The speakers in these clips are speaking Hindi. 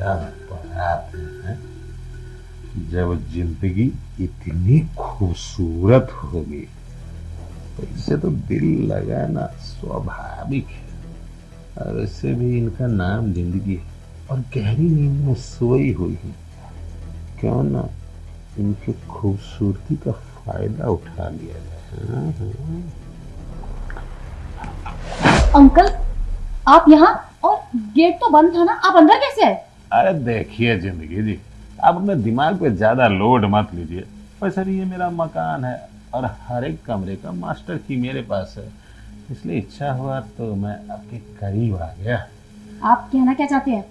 क्या बात है। जब जिंदगी इतनी खूबसूरत होगी तो इससे तो दिल लगाना स्वाभाविक है। और इससे भी इनका नाम जिंदगी है और गहरी नींद में सोई हुई है। क्यों ना इनकी खूबसूरती का फायदा उठा लिया जाए। अंकल, आप यहाँ, और गेट तो बंद था ना, आप अंदर कैसे आए? अरे देखिए जिंदगी जी, आप अपने दिमाग पे ज्यादा लोड मत लीजिए। वैसे भी ये मेरा मकान है और हर एक कमरे का मास्टर की मेरे पास है, इसलिए इच्छा हुआ तो मैं आपके करीब आ गया। आप कहना क्या चाहते हैं?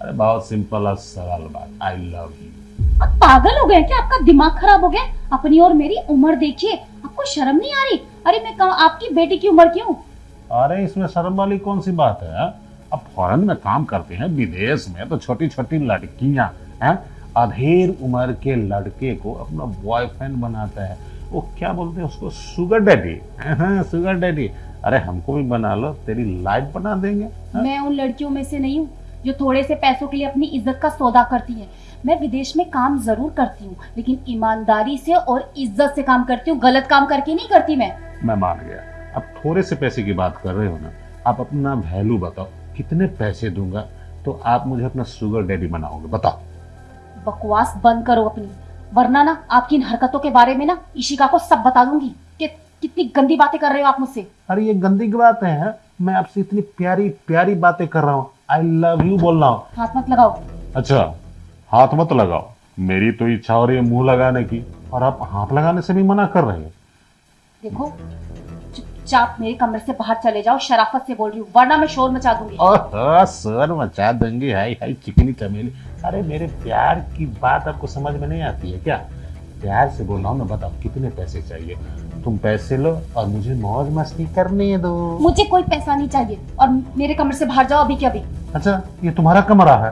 अरे बहुत सिंपल और सरल बात, आई लव यू। आप पागल हो गए क्या? आपका दिमाग खराब हो गया? अपनी और मेरी उम्र देखिए, आपको शर्म नहीं आ रही? अरे मैं आपकी बेटी की उम्र क्यों? अरे इसमें शर्म वाली कौन सी बात है? अब फॉरेन में काम करते हैं, विदेश में तो छोटी छोटी लड़कियां हैं अधेड़ उम्र के लड़के को अपना बॉयफ्रेंड बनाता है। वो क्या बोलते हैं उसको, शुगर डैडी। हाँ, शुगर डैडी। अरे हमको भी बना लो, तेरी लाइफ बना देंगे। मैं उन लड़कियों में से नहीं हूँ जो थोड़े से पैसों के लिए अपनी इज्जत का सौदा करती है। मैं विदेश में काम जरूर करती हूँ, लेकिन ईमानदारी से और इज्जत से काम करती हूँ, गलत काम करके नहीं करती। मैं मान गया। अब थोड़े से पैसे की बात कर रहे हो ना, आप अपना वैल्यू बताओ, कितने पैसे दूंगा तो आप मुझे अपना शुगर डैडी बनाओगे, बताओ। बकवास बंद करो अपनी, वरना ना आपकी इन हरकतों के बारे में ना इशिका को सब बता दूंगी कि कितनी गंदी बातें कर रहे हो आप मुझसे। अरे ये गंदी की बात है? मैं आपसे इतनी प्यारी प्यारी बातें कर रहा हूँ, आई लव यू बोल रहा हूँ। हाथ मत लगाओ। अच्छा, हाथ मत लगाओ? मेरी तो इच्छा हो रही है मुंह लगाने की, और आप हाथ लगाने से भी मना कर रहे हैं। देखो, चुपचाप मेरे कमरे से बाहर चले जाओ, शराफत से बोल रही हूँ, वरना मैं शोर मचा दूंगी। शोर मचा दूंगी? हाय हाय चिकनी चमेली। अरे मेरे प्यार की बात आपको समझ में नहीं आती है क्या? प्यार से बोल रहा हूँ ना, बताओ कितने पैसे चाहिए? तुम पैसे लो और मुझे मौज मस्ती करने दो। मुझे कोई पैसा नहीं चाहिए, और मेरे कमरे से बाहर जाओ अभी के अभी। अच्छा, ये तुम्हारा कमरा है?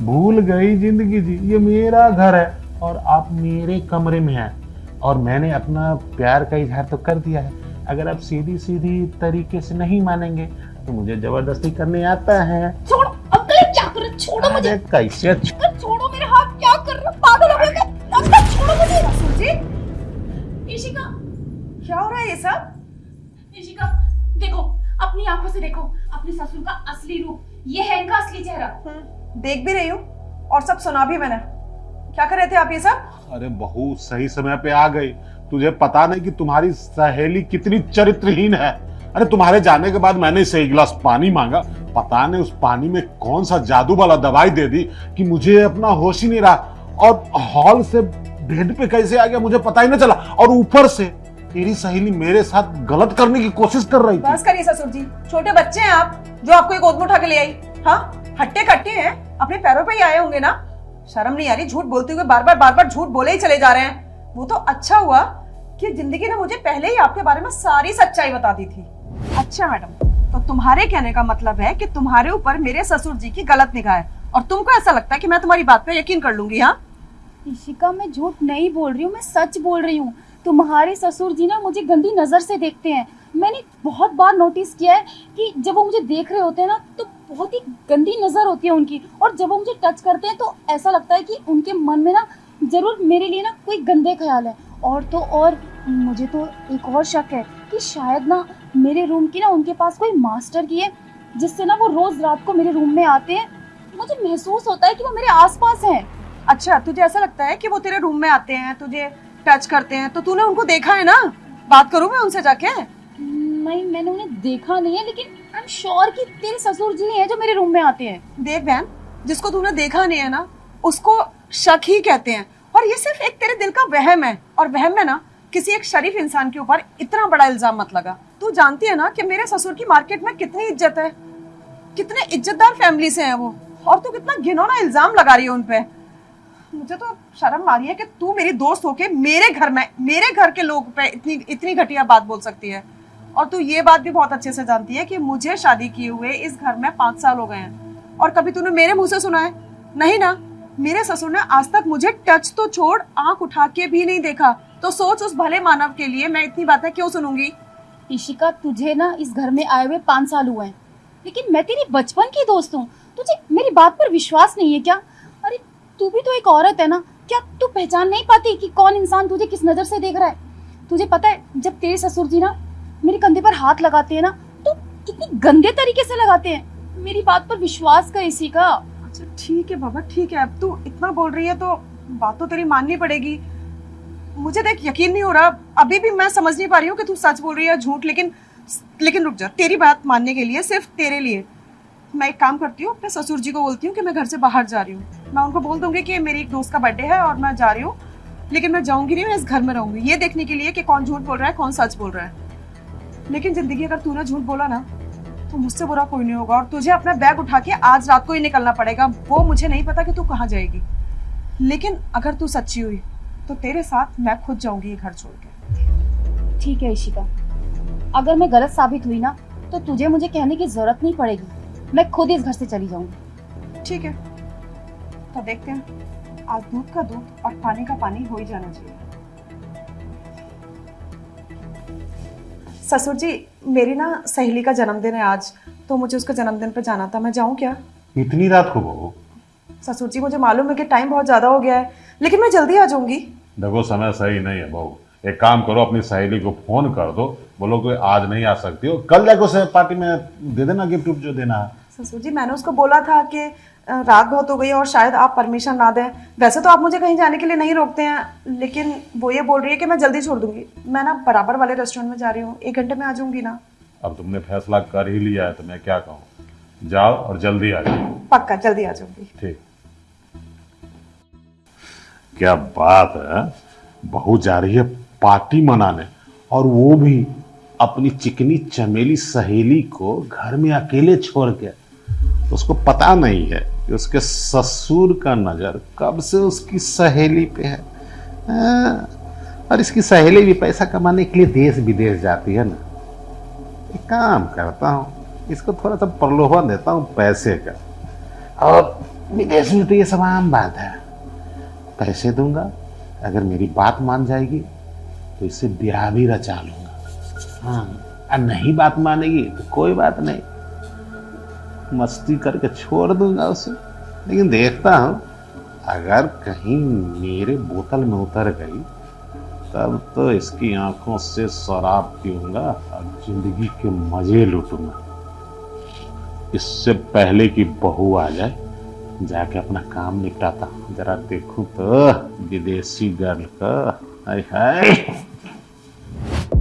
भूल गई जिंदगी जी, ये मेरा घर है और आप मेरे कमरे में हैं, और मैंने अपना प्यार का इजहार तो कर दिया है। अगर आप सीधी सीधी तरीके से नहीं मानेंगे तो मुझे जबरदस्ती करने आता है। छोड़ो अंकल, क्या कर रहे हो? छोड़ो मुझे। कैसे? छोड़ो मेरे हाथ, क्या कर रहे हो? पागल हो गए क्या? अंकल छोड़ो मुझे। सूजी, इशिका, क्या हो रहा है ये सब? इशिका देखो, अपनी आंखों से देखो अपने ससुर का असली रूप। ये है इनका असली चेहरा। देख भी रही हूँ और सब सुना भी मैंने। क्या कर रहे थे आप ये सब? अरे बहू सही समय पे आ गई। तुझे पता नहीं कि तुम्हारी सहेली कितनी चरित्रहीन है। अरे तुम्हारे जाने के बाद मैंने इसे एक गिलास पानी मांगा, पता नहीं उस पानी में कौन सा जादू वाला दवाई दे दी कि मुझे अपना होश ही नहीं रहा, और हॉल से बेड पे कैसे आ गया मुझे पता ही नहीं चला। और ऊपर से तेरी सहेली मेरे साथ गलत करने की कोशिश कर रही थी। बस करिए ससुर जी, छोटे बच्चे हैं आप जो आपको एक गोद में उठा के ले आई। हाँ, हट्टे कट्टे हैं, अपने पैरों पे ही आए होंगे ना। शर्म नहीं आ रही? झूठ बोलते हुए बार बार झूठ बोले ही चले जा रहे हैं। वो तो अच्छा हुआ कि जिंदगी ने मुझे पहले ही आपके बारे में सारी सच्चाई बता दी थी। अच्छा मैडम, तो तुम्हारे कहने का मतलब है कि तुम्हारे ऊपर मेरे ससुर जी की गलत निगाह है, और तुमको ऐसा लगता है कि मैं तुम्हारी बात पे यकीन कर लूंगी? हाँ इशिका, मैं झूठ नहीं बोल रही हूँ, मैं सच बोल रही हूँ। तुम्हारे ससुर जी ना मुझे गंदी नजर से देखते हैं। मैंने बहुत बार नोटिस किया है कि जब वो मुझे देख रहे होते हैं ना, तो बहुत ही गंदी नजर होती है उनकी, और जब वो मुझे टच करते हैं तो ऐसा लगता है कि उनके मन में ना जरूर मेरे लिए ना कोई गंदे ख्याल है। और तो और मुझे तो एक और शक है कि शायद ना मेरे रूम की ना उनके पास कोई मास्टर की है, जिससे ना वो रोज रात को मेरे रूम में आते हैं। मुझे महसूस होता है कि वो मेरे आसपास हैं। अच्छा, तुझे ऐसा लगता है कि वो तेरे रूम में आते हैं, तुझे टच करते हैं, तो तूने उनको देखा है ना? बात करूं मैं उनसे जाके? नहीं, मैंने उन्हें देखा नहीं है, लेकिन आई एम श्योर कि तेरे ससुर जी हैं जो मेरे रूम में आते हैं। देख बहन, जिसको तूने देखा नहीं है ना, उसको शक ही कहते हैं, और ये सिर्फ एक तेरे दिल का वहम है। और वहम में ना किसी एक शरीफ इंसान के ऊपर इतना बड़ा इल्जाम मत लगा। तू जानती है ना कि मेरे ससुर की मार्केट में कितनी इज्जत है, कितने इज्जतदार फैमिली से हैं वो, और तू कितना घिनौना इल्जाम लगा रही है उन पे। मुझे तो शर्म आ रही है कि तू मेरी दोस्त होके मेरे घर में, मेरे घर के लोग पे इतनी घटिया बात बोल सकती है। और तू ये बात भी बहुत अच्छे से जानती है कि मुझे शादी किए हुए इस घर में 5 साल हो गए हैं, और कभी तूने मेरे मुंह से सुना है? नहीं ना। मेरे ससुर ने आज तक मुझे टच तो छोड़, आंख उठा के भी नहीं देखा। तो सोच, उस भले मानव के लिए मैं इतनी बातें क्यों सुनूंगी? इशिका, तुझे ना इस घर में आए हुए 5 साल हुए हैं, लेकिन मैं तेरी बचपन की दोस्त हूँ। तुझे मेरी बात पर विश्वास नहीं है क्या? अरे तू भी तो एक औरत है ना, क्या तू पहचान नहीं पाती कि कौन इंसान तुझे किस नजर से देख रहा है? तुझे पता है जब तेरे ससुर जी ना मेरे कंधे पर हाथ लगाते हैं ना तो कितनी गंदे तरीके से लगाते हैं। मेरी बात पर विश्वास कर इसी का। अच्छा ठीक है बाबा, ठीक है, अब तू इतना बोल रही है तो बात तो तेरी माननी पड़ेगी। मुझे देख यकीन नहीं हो रहा, अभी भी मैं समझ नहीं पा रही हूँ कि तू सच बोल रही है या झूठ, लेकिन रुक जा, तेरी बात मानने के लिए, सिर्फ तेरे लिए मैं एक काम करती हूँ, अपने ससुर जी को बोलती हूँ कि मैं घर से बाहर जा रही हूँ। मैं उनको बोल दूंगी कि मेरी एक दोस्त का बर्थडे है और मैं जा रही हूँ, लेकिन मैं जाऊंगी नहीं, मैं इस घर में रहूंगी, ये देखने के लिए कि कौन झूठ बोल रहा है कौन सच बोल रहा है। लेकिन जिंदगी अगर तूने झूठ बोला ना तो मुझसे बुरा कोई नहीं होगा, और तुझे अपना बैग उठा के आज रात को ही निकलना पड़ेगा। वो मुझे नहीं पता कि तू कहाँ जाएगी, लेकिन अगर तू सच्ची हुई तो तेरे साथ मैं खुद जाऊंगी ये घर छोड़ के। ठीक है इशिका, अगर मैं गलत साबित हुई ना तो तुझे मुझे कहने की जरूरत नहीं पड़ेगी, मैं खुद इस घर से चली जाऊंगी। ठीक है, तो देखते हैं, आज दूध का दूध और पानी का पानी हो ही जाना चाहिए। ससुर जी, मेरी ना सहेली का जन्मदिन है आज, तो मुझे उसके जन्मदिन पे जाना था, मैं जाऊं क्या? इतनी रात को बहू? ससुर जी मुझे मालूम है कि टाइम बहुत ज्यादा हो गया है, लेकिन मैं जल्दी आ जाऊंगी। देखो समय सही नहीं है बहू, एक काम करो, अपनी सहेली को फोन कर दो, बोलो कि आज नहीं आ सकती हो, कल जाकर उसे पार्टी में दे देना गिफ्ट जो देना है। ससुर जी मैंने उसको बोला था कि रात बहुत हो गई और शायद आप परमिशन ना दें। वैसे तो आप मुझे कहीं जाने के लिए नहीं रोकते हैं, लेकिन वो ये बोल रही है कि मैं जल्दी छोड़ दूंगी। मैं ना बराबर वाले रेस्टोरेंट में जा रही हूँ, 1 घंटे में आ जाऊंगी ना। अब तुमने फैसला कर ही लिया है तो मैं क्या कहूँ, जाओ और जल्दी आ जाओ। पक्का जल्दी आ जाऊंगी। ठीक। क्या बात है, बहू जा रही है पार्टी मनाने, और वो भी अपनी चिकनी चमेली सहेली को घर में अकेले छोड़ के। उसको पता नहीं है कि उसके ससुर का नजर कब से उसकी सहेली पे है। और इसकी सहेली भी पैसा कमाने के लिए देश विदेश जाती है ना। एक काम करता हूँ, इसको थोड़ा सा प्रलोभन देता हूँ पैसे का, और विदेश में तो ये सब आम बात है। पैसे दूंगा, अगर मेरी बात मान जाएगी तो इससे ब्याह भी रचा लूंगा। हाँ, और नहीं बात मानेगी तो कोई बात नहीं, मस्ती करके छोड़ दूंगा उसे। लेकिन देखता हूं, अगर कहीं मेरे बोतल में उतर गई तब तो इसकी आंखों से शराब पीऊंगा और जिंदगी के मजे लूटूंगा। इससे पहले कि बहू आ जाए, जाके अपना काम निपटाता। जरा देखूं तो विदेशी गर्ल का। हाय हाय,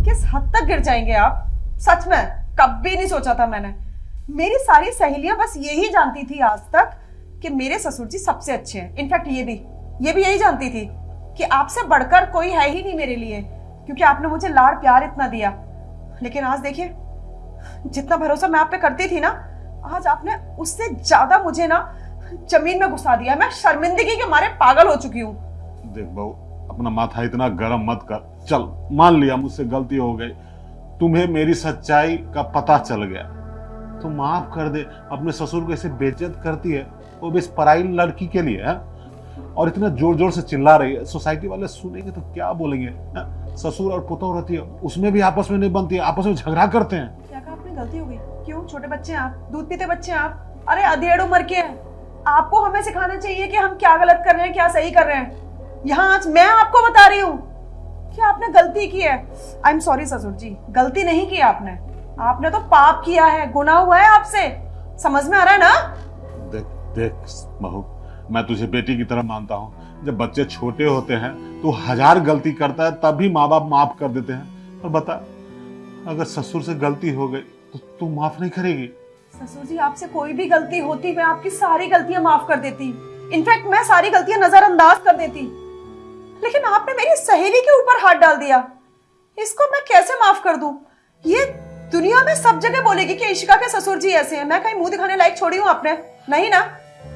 किस हद तक गिर जाएंगे आप, सच में कभी नहीं सोचा था मैंने। मेरी सारी सहेलियां बस यही जानती थी आज तक कि मेरे ससुर जी सबसे अच्छे हैं। इनफैक्ट ये भी यही जानती थी कि आपसे बढ़कर कोई है ही नहीं मेरे लिए, क्योंकि आपने मुझे लाड़ प्यार इतना दिया। लेकिन आज देखिए, जितना भरोसा मैं आप पे करती थी ना, आज आपने उससे ज्यादा मुझे ना जमीन में घुसा दिया। मैं शर्मिंदगी के मारे पागल हो चुकी हूँ। देख बहू, अपना माथा इतना गर्म मत कर। चल, मान लिया मुझसे गलती हो गई, तुम्हें मेरी सच्चाई का पता चल गया तो माफ कर दे। अपने ससुर को ऐसे बेइज्जत करती है, वो भी इस पराई लड़की के लिए है, और इतना जोर जोर से चिल्ला रही है। सोसाइटी वाले सुनेंगे तो क्या बोलेंगे है? ससुर और पुतौह रहती है, उसमें भी आपस में नहीं बनती है, आपस में झगड़ा करते हैं। क्या कहा आपने, गलती हो गई? क्यों? छोटे बच्चे हैं आप, दूध पीते बच्चे हैं आप। अरे अधेड़ उम्र के हैं, आपको हमें सिखाना चाहिए कि हम क्या गलत कर रहे हैं क्या सही कर रहे हैं। यहाँ आज मैं आपको बता रही हूँ कि आपने गलती की है। आई एम सॉरी ससुर जी, गलती नहीं की आपने तो पाप किया है, गुनाह हुआ है आपसे। समझ में आ रहा है ना? देख देख बहू, मैं तुझे बेटी की तरह मानता हूँ। जब बच्चे छोटे होते हैं तो 1000 गलती करता है, तब भी माँ बाप माफ कर देते हैं। और बता, अगर ससुर से गलती हो गई तो तू माफ नहीं करेगी? ससुर जी, आपसे कोई भी गलती होती, मैं आपकी सारी गलतियां माफ कर देती। इनफैक्ट मैं सारी गलतियां नजरअंदाज कर देती, लेकिन आपने मेरी सहेली के ऊपर हाथ डाल दिया। इसको मैं कैसे माफ कर दूं? ये दुनिया में सब जगह बोलेगी कि इशिका के ससुर जी ऐसे हैं। मैं कहीं मुंह दिखाने लायक छोड़ी हूँ आपने? नहीं ना।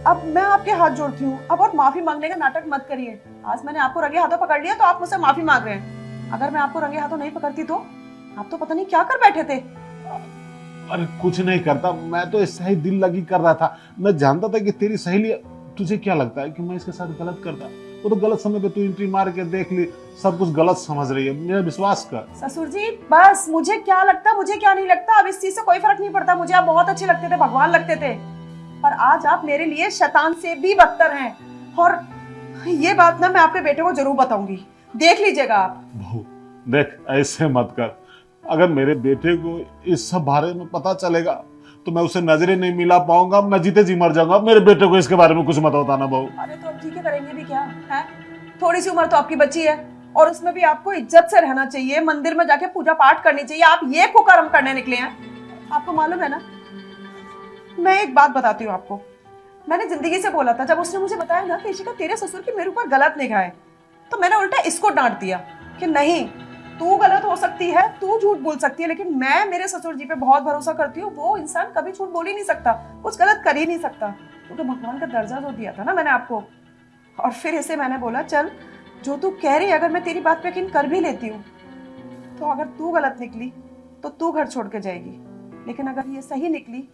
अब मैं आपके हाथ जोड़ती हूँ, अब और माफी मांगने का नाटक मत करिए। आज मैंने आपको रंगे हाथों पकड़ लिया तो आप मुझसे माफी मांग रहे हैं। अगर मैं आपको रंगे हाथों नहीं पकड़ती तो आप तो पता नहीं क्या कर बैठे थे। अरे कुछ नहीं करता, मैं तो ऐसा ही दिल लगी कर रहा था। मैं जानता था कि तेरी सहेली, तुझे क्या लगता है कि मैं इसके साथ गलत करता? वो तो गलत समय पे तू एंट्री मार के देख ली, सब कुछ गलत समझ रही है, मेरा विश्वास कर। ससुर जी बस, मुझे क्या लगता मुझे क्या नहीं लगता, अब इस चीज से कोई फर्क नहीं पड़ता। मुझे आप बहुत अच्छे लगते थे, भगवान लगते थे, पर आज आप मेरे लिए शैतान से भी बदतर हैं। और ये बात ना मैं आपके बेटे को जरूर बताऊंगी, देख लीजिएगा आप। बहू देख, ऐसे मत कर। अगर मेरे बेटे को इस सब बारे में पता चलेगा तो मैं उसे नजरें नहीं मिला पाऊंगा, मैं जीते जी मर जाऊंगा। मेरे बेटे को इसके बारे में कुछ मत बताना बहू। अरे तो अब ठीक है, करेंगे भी क्या है? थोड़ी सी उम्र तो आपकी बची है, और उसमें भी आपको इज्जत से रहना चाहिए, मंदिर में जाके पूजा पाठ करनी चाहिए। आप ये कुकर्म करने निकले हैं। आपको मालूम है ना, मैं एक बात बताती हूँ आपको। मैंने जिंदगी से बोला था, जब उसने मुझे बताया ना कि इशिका तेरे ससुर की मेरे ऊपर गलत निगाह है, तो मैंने उल्टा इसको डांट दिया कि नहीं, तू गलत हो सकती है, तू झूठ बोल सकती है, लेकिन मैं मेरे ससुर जी पे बहुत भरोसा करती हूँ। वो इंसान कभी झूठ बोल ही नहीं सकता, कुछ गलत कर ही नहीं सकता, क्योंकि भगवान का दर्जा जो दिया था ना मैंने आपको। और फिर इसे मैंने बोला, चल जो तू कह रही है, अगर मैं तेरी बात पे यकीन कर भी लेती हूँ, तो अगर तू गलत निकली तो तू घर छोड़ के जाएगी, लेकिन अगर ये सही निकली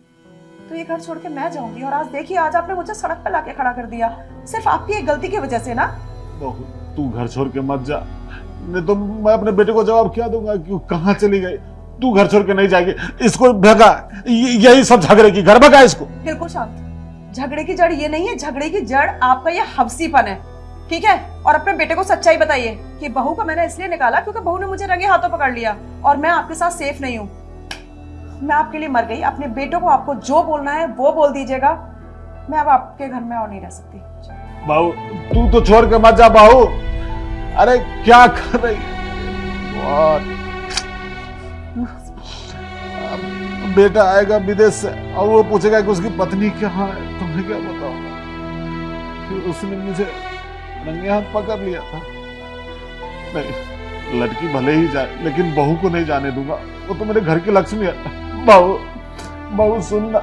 तो ये घर छोड़ के मैं जाऊंगी। और आज देखिए, आज आपने मुझे सड़क पे लाके खड़ा कर दिया, सिर्फ आपकी एक गलती की वजह से ना। बहू तू घर छोड़ के मत जा, नहीं तो मैं अपने बेटे को जवाब क्या दूंगा कि कहाँ चली गई। तू घर छोड़ के नहीं जाएगी, इसको भगा, यही सब झगड़े की घर भगा इसको। बिल्कुल शांत, झगड़े की जड़ ये नहीं है, झगड़े की जड़ आपका ये हवसीपन है, ठीक है? और अपने बेटे को सच्चाई बताइए कि बहू को मैंने इसलिए निकाला क्योंकि बहू ने मुझे रंगे हाथों पकड़ लिया, और मैं आपके साथ सेफ नहीं हूँ। मैं आपके लिए मर गई। अपने बेटों को आपको जो बोलना है वो बोल दीजिएगा, मैं अब आपके घर में और नहीं रह सकती। बहू तू तो छोड़ के मत जा बहू। अरे क्या कर रही है? और बेटा आएगा विदेश से और वो पूछेगा कि उसकी पत्नी कहाँ है, तो मैं क्या बताऊंगा? फिर उसने मुझे रंगे हाथ पकड़ लिया था। नहीं, लड़की भले ही जाए, लेकिन बहू को नहीं जाने दूंगा। वो तो मेरे घर की लक्ष्मी है। बहू, बहू सुनना।